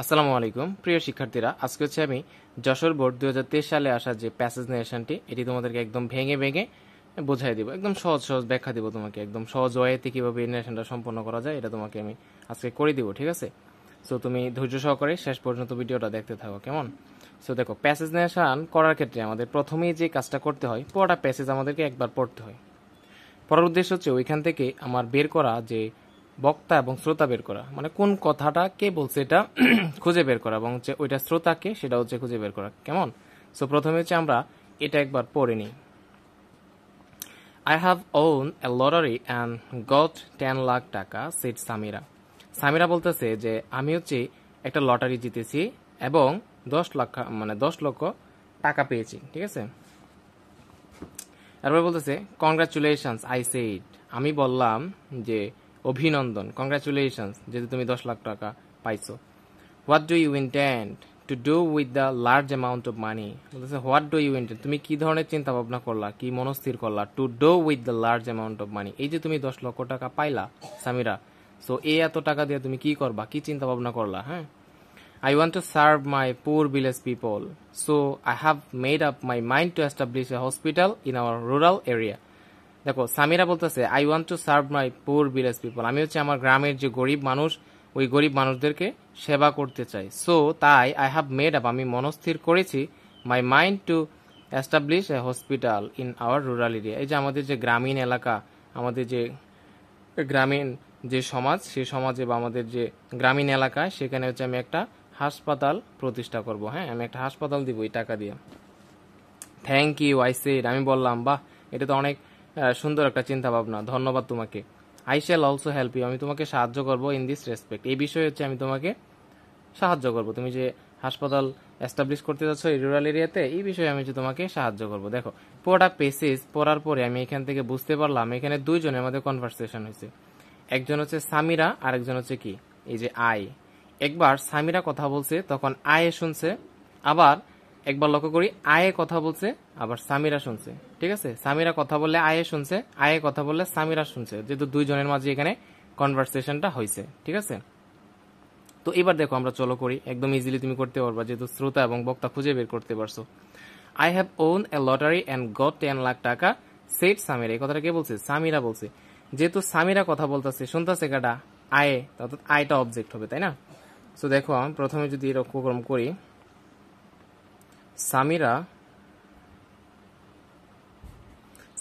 আসসালামু আলাইকুম প্রিয় শিক্ষার্থীরা, আজকে হচ্ছে আমি যশোর বোর্ড 2023 সালে আসা যে প্যাসেজ নেশনটি এটি তোমাদেরকে একদম ভেঙে ভেঙে বোঝাই দিব, একদম সহজ সহজ ব্যাখ্যা দিব তোমাকে, একদম সহজ ওয়েতে কিভাবে এই নেশনটা সম্পন্ন করা যায় এটা তোমাকে আমি আজকে করে দিব। ঠিক আছে, সো তুমি ধৈর্য সহকারে শেষ পর্যন্ত ভিডিওটা দেখতে থাকো, কেমন? সো দেখো, প্যাসেজ নেশন করার ক্ষেত্রে আমাদের প্রথমেই যে কাজটা করতে হয়, পুরোটা প্যাসেজ আমাদেরকে একবার পড়তে হয়। পড়ার উদ্দেশ্য হচ্ছে ওইখান থেকে আমার বের করা যে বক্তা এবং শ্রোতা বের করা, মানে কোন কথাটা কে বলছে এটা খুঁজে বের করা, এবং হচ্ছে ওইটা শ্রোতাকে সেটা হচ্ছে খুঁজে বের করা, কেমন? সো প্রথমে হচ্ছে আমরা এটা একবার পড়ে নিই। I have won A lottery and got 10 lakh টাকা, সেড সামিরা। সামিরা বলতেছে যে আমি হচ্ছে একটা লটারি জিতেছি এবং 10 লক্ষ টাকা পেয়েছি। ঠিক আছে, তারপরে বলতেছে কংগ্রাচুলেশনস আই সেড, আমি বললাম যে অভিনন্দন, কংগ্রাচুলেশনস যেহেতু তুমি 10 লাখ টাকা পাইছো। What do you intend to do with the large amount of money, বলতেছে হোয়াট ডু ইউ ইন্টেন্ড, তুমি কি ধরনের চিন্তা ভাবনা করলা, কি মনস্থির করলা, two do with the large amount of মানি, এই যে তুমি 10 লক্ষ টাকা পাইলা সামিরা, সো এই এত টাকা দিয়ে তুমি কি করবা, কি চিন্তা ভাবনা করলা? হ্যাঁ, I want to serve my poor village people, so I have made up my mind to establish a hospital in our rural area. দেখো, সামিরা বলতেছে I want to serve my পুর ভিলেজ পিপল, আমি হচ্ছে আমার গ্রামের যে গরিব মানুষ, ওই গরিব মানুষদেরকে সেবা করতে চাই। সো তাই আই হ্যাভ মেড আপ, আমি মনস্থির করেছি, my mind to establish a hospital in our rural area, এই যে আমাদের যে গ্রামীণ এলাকা, আমাদের যে গ্রামীণ যে সমাজ, সেই সমাজে বা আমাদের যে গ্রামীণ এলাকায়, সেখানে হচ্ছে আমি একটা হাসপাতাল প্রতিষ্ঠা করব। হ্যাঁ, আমি একটা হাসপাতাল দিব এই টাকা দিয়ে। থ্যাংক ইউ আই সেড, আমি বললাম বাহ, এটা তো অনেক সুন্দর একটা চিন্তা ভাবনা, ধন্যবাদ তোমাকে। I shall also help you, আমি তোমাকে সাহায্য করবো ইন দিস রেসপেক্ট, এই বিষয়ে হচ্ছে আমি তোমাকে সাহায্য করব, তুমি যে হাসপাতাল এস্টাবলিশ করতে যাচ্ছ এই রুরাল এরিয়াতে, এই বিষয়ে আমি হচ্ছে তোমাকে সাহায্য করব। দেখো, পুরোটা পেসেজ পড়ার পরে আমি এখান থেকে বুঝতে পারলাম এখানে দুইজনের মধ্যে কনভারসেশন হয়েছে। একজন হচ্ছে সামিরা, আর একজন হচ্ছে কি এই যে আই। একবার সামিরা কথা বলছে তখন আয়ে শুনছে, আবার একবার লক্ষ্য করি আয়ে কথা বলছে আবার সামিরা শুনছে। ঠিক আছে, সামিরা কথা বললে আয়ে শুনছে, আয়ে কথা বললে সামিরা শুনছে, যেহেতু দুইজনের মাঝে এখানে কনভারসেশনটা হয়েছে। ঠিক আছে, তো এবার দেখো আমরা চলো করি, একদম ইজিলি তুমি করতে পারবা যেহেতু শ্রোতা এবং বক্তা খুঁজে বের করতে পারছো। I have won A lottery and got 10 lakh টাকা, সেট সামিরা, এই কথাটা কে বলছে? সামিরা বলছে। যেহেতু সামিরা কথা বলতেছে, শুনতেছে কাটা আয়ে, অর্থাৎ আয়টা অবজেক্ট হবে, তাই না? সো দেখো, আমি প্রথমে যদি এরকম করি, সামিরা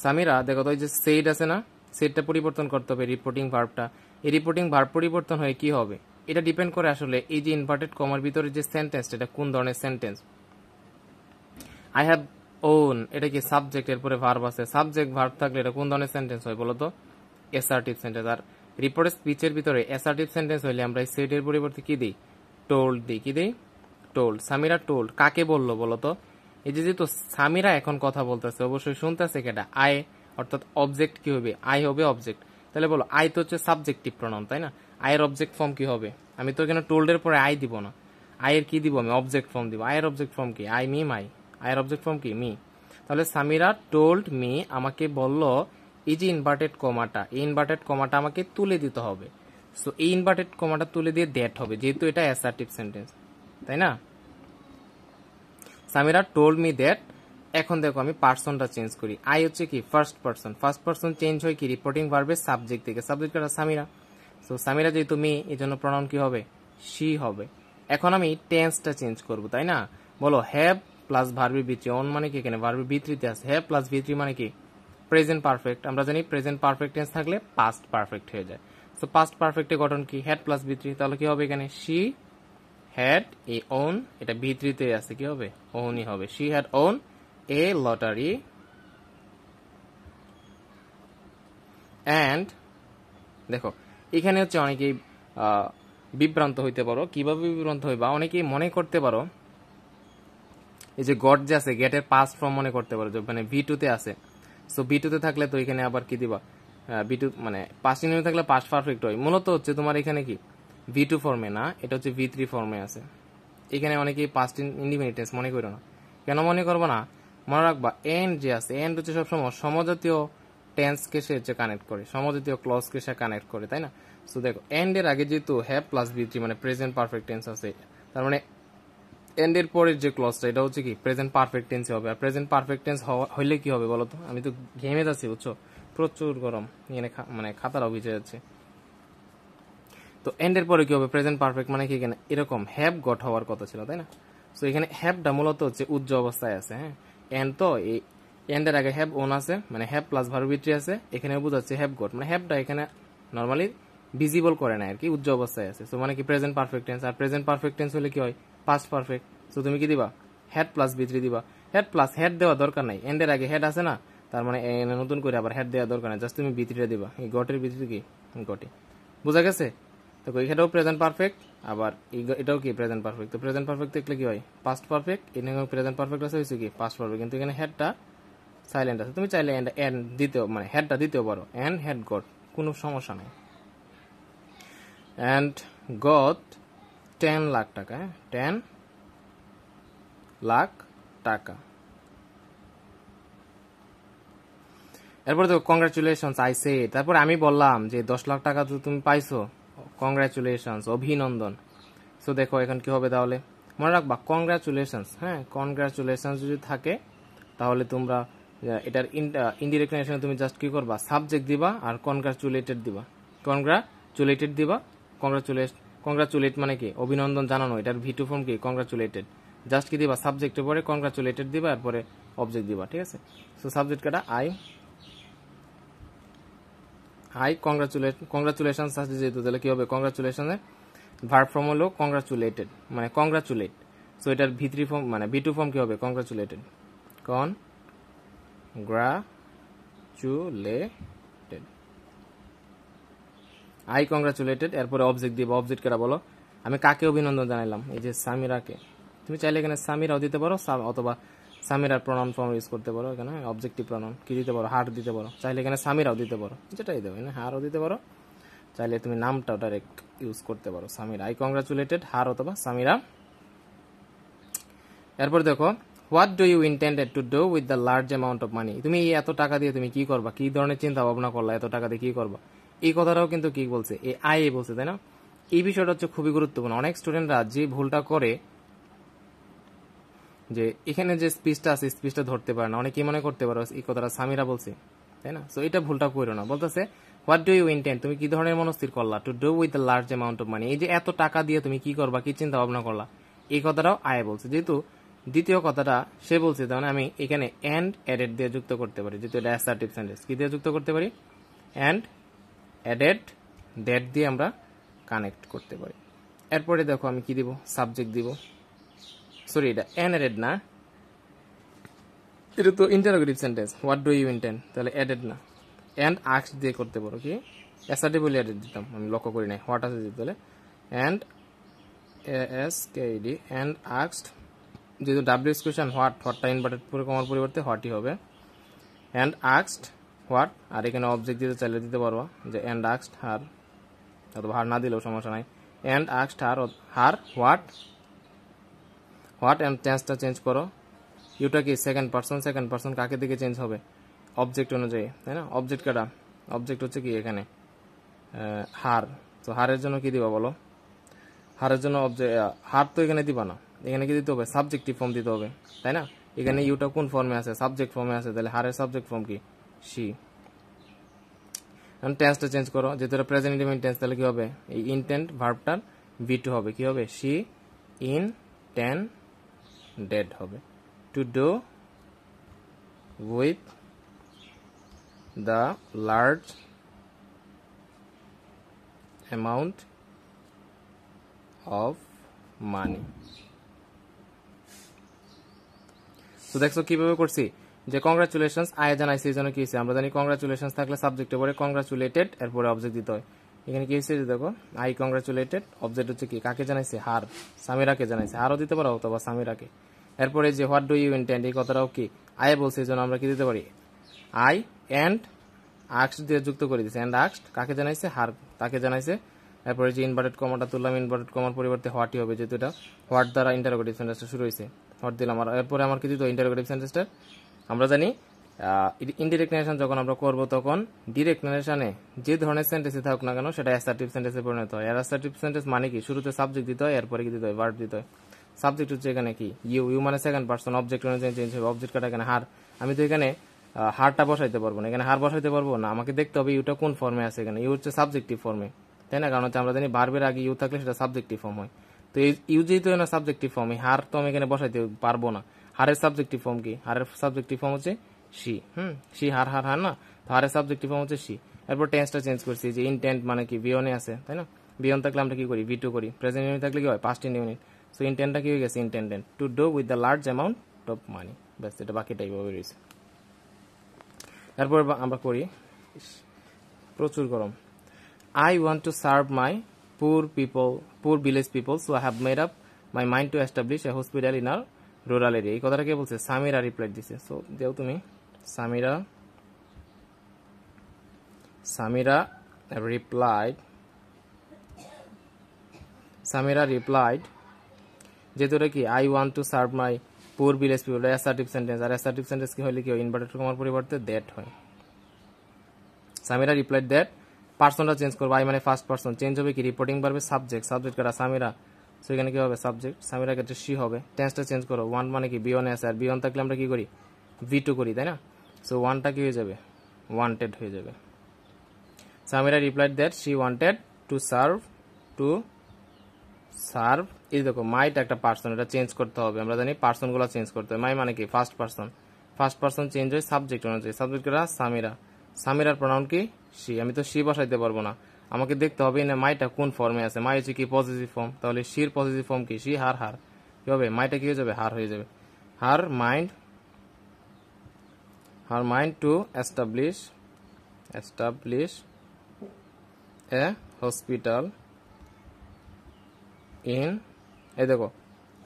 সামিরা দেখো তো, এই যে সেট আছে না, সেটটা পরিবর্তন করতে হবে রিপোর্টিং ভার্বটা, এই রিপোর্টিং ভার্ব পরিবর্তন হয়ে কি হবে, এটা ডিপেন্ড করে আসলে এই যে ইনভার্টেড কমার ভিতরে যে সেন্টেন্স, এটা কোন ধরনের সেন্টেন্স। আই হ্যাভ ওন, এটা কি সাবজেক্ট, এরপরে ভার্ব আছে, সাবজেক্ট ভার্ব থাকলে এটা কোন ধরনের সেন্টেন্স হয় বলো তো? Assertive sentence. আর রিপোর্টের স্পিচের ভিতরে অ্যাসার্টিভ সেন্টেন্স হইলে আমরা এই সেটের পরিবর্তে কি দিই? টোল্ড দিই। কি দিই? টোল্ড। সামিরা টোল্ড, কাকে বললো বলো তো? এই যে যেহেতু সামিরা এখন কথা বলতেছে, অবশ্যই শুনতেছে কেটা? আই, অর্থাৎ অবজেক্ট কি হবে? আই হবে অবজেক্ট। তাহলে বলো, আই তো হচ্ছে সাবজেক্টিভ প্রনাউন, তাই না? আয়ের অবজেক্ট ফর্ম কি হবে? আমি তো এখানে টোল্ডের পরে আই দিব না, আয়ের কি দিব? আমি অবজেক্ট ফর্ম দিব। আয়ের অবজেক্ট ফর্ম কি? আই, মি, মাই। আয়ের অবজেক্ট ফর্ম কি? মি। তাহলে সামিরা টোল্ড মি, আমাকে বলল, এই যে ইনভার্টেড কমাটা, এই ইনভার্টেড কমাটা আমাকে তুলে দিতে হবে। সো এই ইনভার্টেড কমাটা তুলে দিয়ে দ্যাট হবে, যেহেতু এটা অ্যাসার্টিভ সেন্টেন্স, তাই না? Samira told me that. এখন দেখো আমি পার্সনটা চেঞ্জ করি, আই হচ্ছে কি first person, first person change হয় কি রিপোর্টিং ভার্বের সাবজেক্ট থেকে, সাবজেক্ট কাটা সামিরা। সো সামিরা যেহেতু মি, এই জন্য প্রনাউন কি হবে? শি হবে। এখন আমি টেন্সটা চেঞ্জ করব, তাই না? বলো, হ্যাভ প্লাস ভার্বের ভিত্তি, অন মানে কি এখানে ভার্বের ভিত্তিতে আছে, হ্যাভ প্লাস ভিত্তি মানে কি? Present perfect. আমরা জানি প্রেজেন্ট পারফেক্ট টেন্স থাকলে পাস্ট পারফেক্ট হয়ে যায়। সো পাস্ট পারফেক্টের গঠন কি? হ্যাড প্লাস ভিত্তি, তাহলে কি হবে এখানে? শি হ্যাড এ ওন, এটা ভিত্তিতে আছে, কি হবে? ওনই হবে। She had won A lottery and, দেখো এখানে হচ্ছে অনেকেই বিভ্রান্ত হইতে পারো। কিভাবে বিভ্রান্ত হইবা? অনেকেই মনে করতে পারো এই যে গট যে আছে, গেটের পাস্ট ফর্ম মনে করতে পারো, মানে ভি2 তে আছে। সো ভি2 তে থাকলে তো এখানে আবার কি দিবা? ভি2 মানে পাস্ট ইনডিফিনিট থাকলে পাস্ট পারফেক্ট হয়। মূলত হচ্ছে তোমার এখানে কি ভি2 ফর্মে না, এটা হচ্ছে ভি3 ফর্মে আছে। এখানে অনেকেই পাস্ট ইনডিফিনিট টেন্স মনে করো না। কেন মনে করবো না? মনে রাখবা, এন্ড যে আছে, এন্ড হচ্ছে সবসময় সমজাতীয় টেন্সকে সে হচ্ছে কানেক্ট করে, সমজাতীয় ক্লজকে সে কানেক্ট করে, তাই না? সো দেখো এন্ড এর আগে যেহেতু হ্যাভ প্লাস বি3 মানে প্রেজেন্ট পারফেক্ট টেন্স আছে, তার মানে এন্ড এর পরের যে ক্লজটা এটা হচ্ছে কি প্রেজেন্ট পারফেক্ট টেন্স হবে। আর প্রেজেন্ট পারফেক্ট টেন্স হইলে কি হবে বলো তো? আমি তো ঘেমে যাচ্ছি বুঝছো, প্রচুর গরম, এখানে মানে খাতাটাও ভিজে যাচ্ছে। তো এন্ড এর পরে কি হবে? প্রেজেন্ট পারফেক্ট মানে কি এখানে এরকম হ্যাভ গট হওয়ার কথা ছিল, তাই না? সো এখানে হ্যাভটা মূলত হচ্ছে উজ্জ অবস্থায় আছে। হ্যাঁ, এন্ড তো এই এন্ড এর আগে হ্যাভ ওন আছে, মানে হ্যাভ প্লাস ভার্ব বি3 আছে, এখানে বোঝাচ্ছে হ্যাভ গট, মানে হ্যাভটা এখানে নরমালি ভিজিবল করে না আর কি, উজ্জ অবস্থায় আছে। সো মানে কি প্রেজেন্ট পারফেক্ট টেন্স। আর প্রেজেন্ট পারফেক্ট টেন্স হলে কি হয়? Past perfect. সো তুমি কি দিবা? হ্যাড প্লাস বি3 দিবা। হ্যাড প্লাস হ্যাড দেওয়া দরকার নাই, এন্ড এর আগে হ্যাড আছে না, তার মানে নতুন করে আবার হ্যাড দেওয়া দরকার নাই, জাস্ট তুমি বি3 দিবা। এই গটের বি3 কি গটে, বোঝা গেছে? দেখো এখানেও প্রেজেন্ট পারফেক্ট, আবার এটাও কি প্রেজেন্ট পারফেক্ট। তো প্রেজেন্ট পারফেক্ট দেখলে কি হয়? Past perfect. এখানে প্রেজেন্ট পারফেক্ট আছে হয়েছে কি পাস্ট পারফেক্ট, কিন্তু এখানে হেডটা সাইলেন্ট আছে। তুমি চাইলে এন্ড দিতেও মানে হেডটা দিতেও পারো, এন্ড হেড গট, কোনো সমস্যা নাই। এন্ড গট 10 লাখ টাকা। 10 লাখ টাকা। এরপরে তো কংগ্রাচুলেশনস আই সে, তারপর আমি বললাম যে 10 লাখ টাকা তো তুমি পাইছো, কংগ্রাচুলেশনস, অভিনন্দন। সো দেখো এখন কি হবে তাহলে, মনে রাখবা কংগ্রাচুলেশনস। হ্যাঁ, কংগ্রাচুলেশনস যদি থাকে তাহলে তোমরা এটার ইনডিরেক্ট নেশনে তুমি জাস্ট কি করবা? সাবজেক্ট দিবা আর কংগ্রাচুলেটেড দিবা। কংগ্রাচুলেটেড দিবা। কংগ্রাচুলেট মানে কি অভিনন্দন জানানো, এটার ভি2 ফর্ম কি কংগ্রাচুলেটেড। জাস্ট কি দিবা? সাবজেক্টের পরে কংগ্রাচুলেটেড দিবা, এরপরে অবজেক্ট দিবা, ঠিক আছে? সো সাবজেক্ট কাটা আই কংগ্রাচুলেশন আছে যেহেতু, তাহলে কি হবে? কংগ্রাচুলেশনের ভার্ব ফর্ম হলো কংগ্রাচুলেটেড, মানে কংগ্রাচুলেট। সো এটার ভি3 ফর্ম মানে ভি2 ফর্ম কি হবে? কংগ্রাচুলেটেড। কংগ্রাচুলেটেড, আই কংগ্রাচুলেটেড, এরপরে অবজেক্ট দিব। অবজেক্ট কেটা বলো? আমি কাকে অভিনন্দন জানাইলাম? এই যে সামিরাকে। তুমি চাইলে এখানে সামিরাও দিতে পারো, অথবা সামিরার প্রনাউন ফর্ম ইউজ করতে পারো। এখানে অবজেক্টিভ প্রনাউন কি দিতে পারো? হার দিতে পারো। চাইলে এখানে সামিরাও দিতে পারো, যেটাই দেবে না, হারও দিতে পারো। চাইলে তুমি নামটাও ডাইরেক্ট ইউজ করতে পারো, সামিরা। আই কংগ্রাচুলেটেড হার অথবা সামিরা। এরপর দেখো, what do you intended to do with the large amount of money? তুমি এই এত টাকা দিয়ে তুমি কি করবা? কি ধরনের চিন্তা ভাবনা করলা এত টাকা দিয়ে কি করবা? এই কথাটাও কিন্তু কি বলছে? এই আই বলছে, তাই না? এই বিষয়টা হচ্ছে খুবই গুরুত্বপূর্ণ। অনেক স্টুডেন্টরা যে ভুলটা করে যে এখানে যে স্পিচটা আছে স্পিচটা ধরতে পারে না, অনেকে মনে করতে পারো এই কথাটা সামিরা বলছে, তাই না? সো এটা ভুলটা করো না। বলতেছে হোয়াট ডু ইউ ইন্টেন্ড, তুমি কি ধরনের মনস্থির করলা? Two do with the large amount of মানি, এই যে এত টাকা দিয়ে তুমি কি করবা, কি চিন্তা ভাবনা করলা, এই কথাটাও আয় বলছে। যেহেতু দ্বিতীয় কথাটা সে বলছে, তার মানে আমি এখানে এন্ড এডেড দিয়ে যুক্ত করতে পারি, যেহেতু এটা অ্যাসার্টিভ সেন্টেন্স। কি দিয়ে যুক্ত করতে পারি? এন্ড এডেড, দ্যাট দিয়ে আমরা কানেক্ট করতে পারি। এরপরে দেখো আমি কি দিব? সাবজেক্ট দিব। সরি, এটা এনএডেড না, এটা তো interrogative sentence. What do you intend, তাহলে এডেড না, এন্ড আস্কড দিয়ে করতে পারো। কি অ্যাসার্টিভ বলে এডেড দিতাম, আমি লক্ষ্য করি নাই। হোয়াট আছে দিতে হলে এন্ড ASKED, এন্ড আস্কড, যেহেতু ডাব্লিউএস কোয়েশ্চেন হোয়াটটা ইনভার্টেড কমার পরিবর্তে হোয়াটই হবে। এন্ড আস্কড হোয়াট, আর এখানে অবজেক্ট দিতে চাইলে দিতে পারবো, যে এন্ড আস্কড হার, অথবা হার না দিলেও সমস্যা নাই। And asked her what, and টেন্সটা চেঞ্জ করো। ইউটা কি সেকেন্ড পার্সন, কাকে দিকে চেঞ্জ হবে? অবজেক্ট অনুযায়ী, তাই না? অবজেক্ট কাটা, অবজেক্ট হচ্ছে কি এখানে হার। তো হারের জন্য কি দিবা বলো? হারের জন্য হার তো এখানে দিবা না, এখানে কি দিতে হবে? সাবজেক্টিভ ফর্ম দিতে হবে, তাই না? এখানে ইউটা কোন ফর্মে আছে? সাবজেক্ট ফর্মে আছে, তাহলে হারের সাবজেক্ট ফর্ম কি? সি। টেন্সটা চেঞ্জ করো, যেহেতু এটা প্রেজেন্ট ইন্ডিপেন্ডেন্ট টেন্স, তাহলে কি হবে? এই ইনটেন্ট ভার্বটার ভি2 হবে। কি হবে? সি ইনটেন্ডেড হবে two do with the large amount of মানি। তো দেখছো কিভাবে করছি, যে কংগ্রাচুলেশনস আয় জানাইছি, এই জন্য কি হয়েছে? আমরা জানি কংগ্রাচুলেশনস থাকলে সাবজেক্টের পরে কংগ্রাচুলেটেড, এরপরে অবজেক্ট দিতে হয়। এখানে কি হয়েছে? দেখো আই কংগ্রাচুলেটেড, অবজেক্ট হচ্ছে কি? কাকে জানাইছে? হার, সামিরাকে জানাইছে। হারও দিতে পারো অথবা সামিরাকে। এরপরে যে হোয়াট ডু ইউ ইন্টেন্ড, এই কথাটাও কি আয় বলছে, এই জন্য আমরা কি দিতে পারি? আই এন্ড আস্কড দিয়ে যুক্ত করে দিচ্ছে। এন্ড আস্কড কাকে জানাইছে? হার, তাকে জানাইছে। এরপরে যে ইনভার্টেড কমাটা তুললাম, ইনভার্টেড কমার পরিবর্তে হোয়াটই হবে, যেহেতু এটা হোয়াট দ্বারা ইন্টারোগেটিভ সেন্টেন্সটা শুরু হয়েছে। হোয়াট দিলাম, আর এরপরে আমার কি দিত? ইন্টারোগেটিভ সেন্টেন্সটা আমরা জানি ইনডিরেক্ট নারেশন যখন আমরা করব তখন ডিরেক্ট নারেশনে যে ধরনের সেন্টেন্সে থাকুক না কেন সেটা অ্যাসার্টিভ সেন্টেন্সে পরিণত হয়। আর অ্যাসার্টিভ সেন্টেন্স মানে কি, শুরুতে সাবজেক্ট দিতে হয়, এরপরে কি দিতে হয়, ভার্ব দিতে হয়। সাবজেক্ট হচ্ছে এখানে কি ইউ মানে সেকেন্ড পারসন, অবজেক্ট অনুযায়ী চেঞ্জ হবে, অবজেক্ট কাটা এখানে হার। আমি তো এখানে হারটা বসাইতে পারবো না, এখানে হার বসাইতে পারবো না, আমাকে দেখতে হবে ইউটা কোন ফর্মে আছে। এখানে ইউ হচ্ছে সাবজেক্টিভ ফর্মে, তাই না? কারণ হচ্ছে আমরা জানি ভার্বের আগে ইউ থাকলে সেটা সাবজেক্টিভ ফর্ম হয়। তো এই ইউ যেহেতু না সাবজেক্টিভ ফর্ম, হার তো আমি এখানে বসাইতে পারবো না। হারের সাবজেক্টিভ ফর্ম কি? হারের সাবজেক্টিভ ফর্ম হচ্ছে সি। সি হার হার হার না, তো হারের সাবজেক্টিভ ফর্ম হচ্ছে সি। এরপর টেন্সটা চেঞ্জ করছি, যে ইনটেন্ট মানে কি বিয়নে আছে, তাই না? বিয়ন থাকলে আমরা কি করি, ভি2 করি। প্রেজেন্ট ইউনিট থাকলে কি হয়, পাস্ট ইউনিট। সো ইনটেন্টটা কি হয়ে গেছে, intended to do with the large amount of মানি। ব্যাস, এটা বাকিটাই ভাবে রয়েছে। এরপর আমরা করি, প্রচুর গরম। I want to serve my poor village people, so I have made up my mind to establish a hospital in our rural area. এই কথাটা কে বলছে? সামিরা রিপ্লাই দিছে। সো দেও তুমি, সামিরা replied যেহেতু এটা কি I want to serve my poor village people, assertive sentence. আর অ্যাসার্টিভ সেন্টেন্স কি হইলে কি হয়, ইনভার্টেড কমার পরিবর্তে দ্যাট হয়। সামিরা রিপ্লাইড দ্যাট, পার্সনটা চেঞ্জ করবো, আই মানে ফার্স্ট পার্সন, চেঞ্জ হবে কি, রিপোর্টিং পারবে সাবজেক্ট, সাবজেক্ট কারা সামিরা। সো এখানে কি হবে, সাবজেক্ট, সামিরা ক্ষেত্রে সি হবে। টেন্সটা চেঞ্জ করো, ওয়ান মানে কি বিয়নে আছে, আর বিয়ন থাকলে আমরা কি করি, ভি2 করি, তাই না? সো ওয়ানটা কি হয়ে যাবে, ওয়ান্টেড হয়ে যাবে। Samira replied that she wanted to serve এই দেখো মাইট একটা পার্সন, এটা চেঞ্জ করতে হবে, আমরা জানি পার্সন গুলো চেঞ্জ করতে হবে। মাই মানে কি ফার্স্ট পার্সন চেঞ্জ হয় সাবজেক্ট অনুযায়ী, সাবজেক্ট কারা সামিরা, সামিরার প্রনাউন কি সি। আমি তো সি বসাইতে পারবো না, আমাকে দেখতে হবে না মাইটা কোন ফর্মে আছে। মাই হচ্ছে কি পজিটিভ ফর্ম, তাহলে সির পজিটিভ ফর্ম কি, সি হার হার, কি হবে, মাইটা কি হয়ে যাবে, হার হয়ে যাবে। Her mind to establish a hospital in, এই দেখো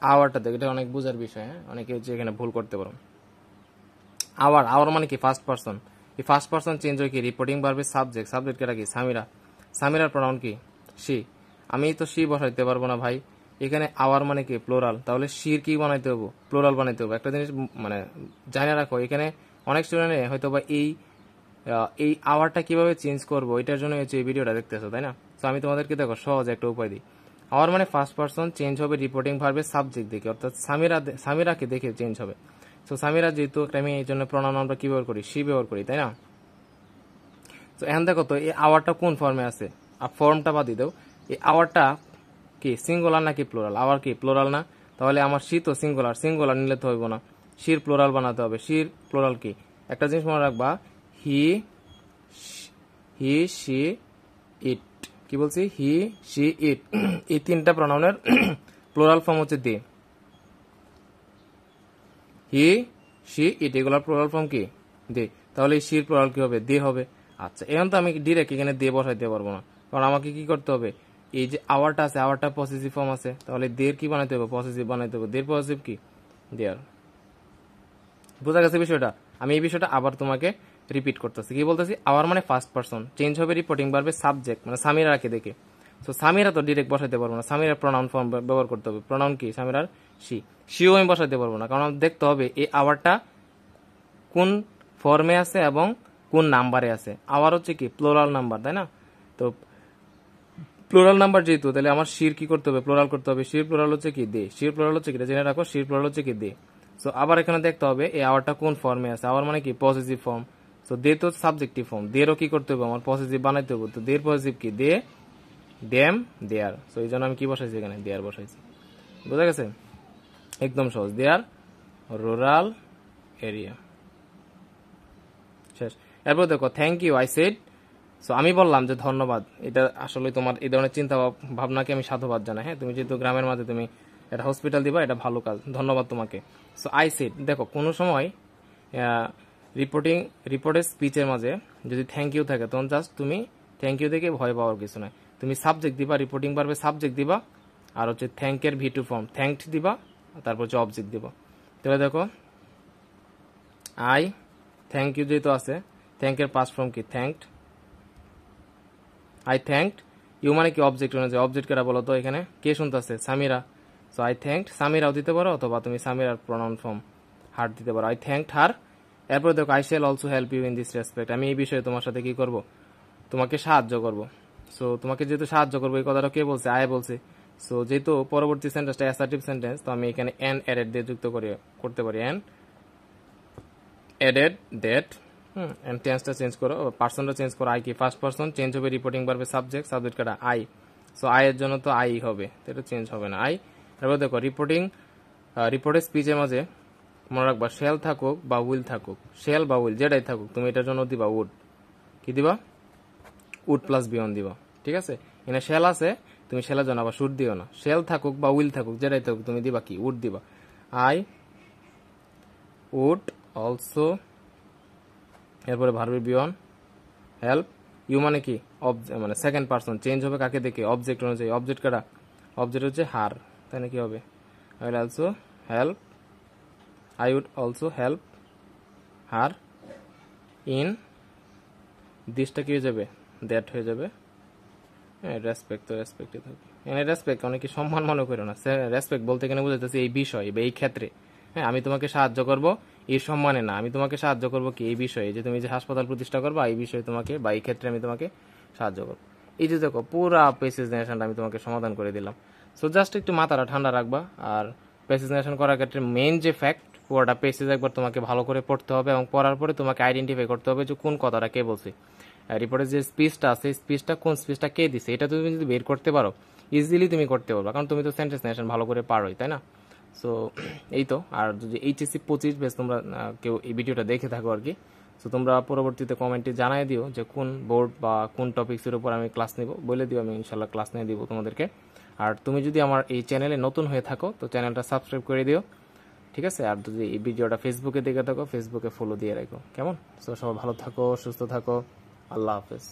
আওয়ারটা দেখো, এটা অনেক বোঝার বিষয়, হ্যাঁ, অনেকে হচ্ছে এখানে ভুল করতে পারো। আওয়ার মানে কি ফার্স্ট পার্সন, এই ফার্স্ট পার্সন চেঞ্জ হয় কি, রিপোর্টিং ভার্বের সাবজেক্ট, সাবজেক্ট কেটা কি সামিরার প্রনাউন কি সি। আমি তো সি বসাইতে পারবো না ভাই, এখানে আওয়ার মানে কি প্লোরাল, তাহলে সির কি বানাইতে হবো, প্লোরাল বানাইতে হবে। একটা জিনিস মানে জানা রাখো, এখানে অনেক স্টুডেন্টে হয়তো বা এই আওয়ারটা কিভাবে চেঞ্জ করবো এটার জন্য হচ্ছে এই ভিডিওটা দেখতেছো, তাই না? তো আমি তোমাদেরকে দেখো সহজ একটা উপায় দিই। আওয়ার মানে ফার্স্ট পার্সন চেঞ্জ হবে রিপোর্টিং ভার্বের সাবজেক্ট দেখে, অর্থাৎ সামিরাকে দেখে চেঞ্জ হবে। তো সামিরা যেহেতু একটা মেয়ে, এই জন্য প্রনাউন আমরা কি ব্যবহার করি, সি ব্যবহার করি, তাই না? তো এখন দেখো তো এই আওয়ারটা কোন ফর্মে আছে, আর ফর্মটা বাদ দিয়ে দাও। এই আওয়ারটা কি সিঙ্গুলার নাকি প্লোরাল? আওয়ার কি প্লোরাল না, তাহলে আমার সি তো সিঙ্গুলার নিলে তো হইব না, সির প্লোরাল বানাতে হবে। সির প্লোরাল কি, একটা জিনিস মনে রাখবা, হি সি ইট, কি বলছি, হি সি ইট, এই তিনটা প্রনাউনের প্লোরাল ফর্ম হচ্ছে দে। হি সি ইট এগুলার প্লোরাল ফর্ম কি দে, তাহলে এই সির প্লোরাল কি হবে, দে হবে। আচ্ছা, এখন তো আমি ডিরেক্ট এখানে দে বসাইতে পারবো না, কারণ আমাকে কি করতে হবে, এই যে আওয়ারটা আছে, আওয়ারটা পসেসিভ ফর্ম আছে, তাহলে দের কি বানাইতে হবে, পসেসিভ বানাইতে হবে। দের পসেসিভ কি, দেয়ার। বোঝা গেছে বিষয়টা? আমি এই বিষয়টা আবার তোমাকে রিপিট করতেছি, কি বলতেছি, আওয়ার মানে ফার্স্ট পার্সন চেঞ্জ হবে রিপোর্টিং ভার্বের সাবজেক্ট, মানে সামিরাকে দেখে। তো সামিরা তো ডিরেক্ট বসাইতে পারবো না, সামিরার প্রনাউন ফর্ম ব্যবহার করতে হবে। প্রনাউন কি সামিরার সিও আমি বসাইতে পারবো না, কারণ দেখতে হবে এই আওয়ারটা কোন ফর্মে আছে এবং কোন নাম্বারে আছে। আওয়ার হচ্ছে কি প্লোরাল নাম্বার, তাই না? তো প্লোরাল নাম্বার যেহেতু, তাহলে আমার শির কি করতে হবে, প্লোরাল করতে হবে। শির প্লোরাল হচ্ছে কি দে, শির প্লোরাল হচ্ছে কি, জেনে রাখো, শির প্লোরাল হচ্ছে কি দে। সো আবার এখানে দেখতে হবে এই আওয়ারটা কোন ফর্মে আছে। আওয়ার মানে কি পজিটিভ ফর্ম, সো দে তো সাবজেক্টিভ ফর্ম, দেরও কি করতে হবে, আমার পজিটিভ বানাইতে হবে। তো দের পজিটিভ কি, দে, ড্যাম, দেয়ার। সো এই জন্য আমি কি বসাইছি এখানে, দেয়ার বসাইছি। বোঝা গেছে? একদম সহজ, দেয়ার রুরাল এরিয়া। শেষ। এরপর দেখো thank you I said, so আমি বললাম যে ধন্যবাদ। এটা আসলে তোমার এই ধরনের চিন্তা ভাবনাকে আমি সাধুবাদ জানাই। হ্যাঁ, তুমি যেহেতু গ্রামের মাঝে তুমি এটা হসপিটাল দিবা, এটা ভালো কাজ, ধন্যবাদ তোমাকে। সো আই সেড, দেখো কোনো সময় রিপোর্টের স্পিচের মাঝে যদি থ্যাংক ইউ থাকে, তখন জাস্ট তুমি থ্যাংক ইউ দেখে ভয় পাওয়ার কিছু নাই। তুমি সাবজেক্ট দিবা, রিপোর্টিং পারবে সাবজেক্ট দিবা, আর হচ্ছে থ্যাংকের ভি2 ফর্ম থ্যাংকড দিবা, তারপর হচ্ছে অবজেক্ট দিবা। তাহলে দেখো আই থ্যাংক ইউ যেহেতু আছে, থ্যাংকের পাস্ট ফর্ম কি থ্যাংকড। আই থ্যাংকড ইউ মানে কি অবজেক্ট অনুযায়ী, অবজেক্ট কেটা বলো তো, এখানে কে শুনতেছে, সামিরা। সো আই থ্যাংকড সামিরাও দিতে পারো, অথবা তুমি সামিরার প্রনাউন ফর্ম হার দিতে পারো। আই থ্যাংকড হার এরপর দেখো I shall also help you in this respect, আমি এই বিষয়ে তোমার সাথে কি করব, তোমাকে সাহায্য করব। সো তোমাকে যেহেতু সাহায্য করবো, এই কথাটা কে বলছে, আয় বলছে। সো যেহেতু পরবর্তী সেন্টেন্সটা অ্যাসার্টিভ সেন্টেন্স, তো আমি এখানে অ্যান অ্যাডেড দিয়ে যুক্ত করতে পারি, অ্যান অ্যাডেড দ্যাট। এন্ড টেন্সটা চেঞ্জ করো, পার্সনটা চেঞ্জ করো, আই কি ফার্স্ট পার্সন, চেঞ্জ হবে রিপোর্টিং ভার্বে সাবজেক্ট, সাবজেক্ট কাটা আই। সো আই এর জন্য তো আই হবে, তো এটা চেঞ্জ হবে না, আই। এবার দেখো রিপোর্টের স্পিচের মাঝে মনে রাখবা শেল থাকুক বা উইল থাকুক, শেল বা উইল যেটাই থাকুক, তুমি এটার জন্য দিবা উড, কি দিবা, উড প্লাস বিয়ন দিবা, ঠিক আছে। এখানে শেল আছে, তুমি শেলের জন্য আবার শুড দিও না, শেল থাকুক বা উইল থাকুক যেটাই থাকুক, তুমি দিবা কি, উড দিবা। আই উড অলসো, এরপরে ভার্বের বিয়ন হেল্প ইউ মানে কি, মানে সেকেন্ড পার্সন, চেঞ্জ হবে কাকে দেখে, অবজেক্ট অনুযায়ী, অবজেক্ট কাটা, অবজেক্ট হচ্ছে হার, তাই না, কি হবে, I will also help, I would also help her in, দিসটা কি হয়ে যাবে, দ্যাট হয়ে যাবে। হ্যাঁ, রেসপেক্ট তো রেসপেক্টই থাকবে, এখানে রেসপেক্ট অনেকে সম্মান মনে করো না, রেসপেক্ট বলতে কেন বুঝাইতেছি এই বিষয় বা এই ক্ষেত্রে। হ্যাঁ, আমি তোমাকে সাহায্য করব এই সম্মানে না, আমি তোমাকে সাহায্য করব কি এই বিষয়ে, যে তুমি যে হাসপাতাল প্রতিষ্ঠা করবা এই বিষয়ে তোমাকে, বা এই ক্ষেত্রে আমি তোমাকে সাহায্য করবো। এই যে দেখো পুরা প্রেসিডেন্টটা আমি তোমাকে সমাধান করে দিলাম। সো জাস্ট একটু মাথাটা ঠান্ডা রাখবা, আর প্রেসিডেন্টেশন করার ক্ষেত্রে মেইন যে ফ্যাক্ট, পুরোটা পেসেজ একবার তোমাকে ভালো করে পড়তে হবে, এবং পড়ার পরে তোমাকে আইডেন্টিফাই করতে হবে যে কোন কথাটা কে বলছে, রিপোর্টের যে স্পিচটা আছে, স্পিচটা কোন স্পিচটা কে দিছে, এটা তুমি যদি বের করতে পারো ইজিলি তুমি করতে পারবা, কারণ তুমি তো সেন্টেন্স নেশন ভালো করে পারোই, তাই না। সো এই তো, আর যদি এইচএসসি 25 বেশ তোমরা কেউ এই ভিডিওটা দেখে থাকো আর কি, সো তোমরা পরবর্তীতে কমেন্টে জানাই দিও যে কোন বোর্ড বা কোন টপিক্সের উপর আমি ক্লাস নিব, বলে দিও, আমি ইনশাল্লাহ ক্লাস নিয়ে দিব তোমাদেরকে। আর তুমি যদি আমার এই চ্যানেলে নতুন হয়ে থাকো তো চ্যানেলটা সাবস্ক্রাইব করে দিও, ঠিক আছে। আর যদি এই ভিডিওটা ফেসবুকে দেখে থাকো, ফেসবুকে ফলো দিয়ে রাখো, কেমন। সো সবাই ভালো থাকো, সুস্থ থাকো, আল্লাহ হাফেজ।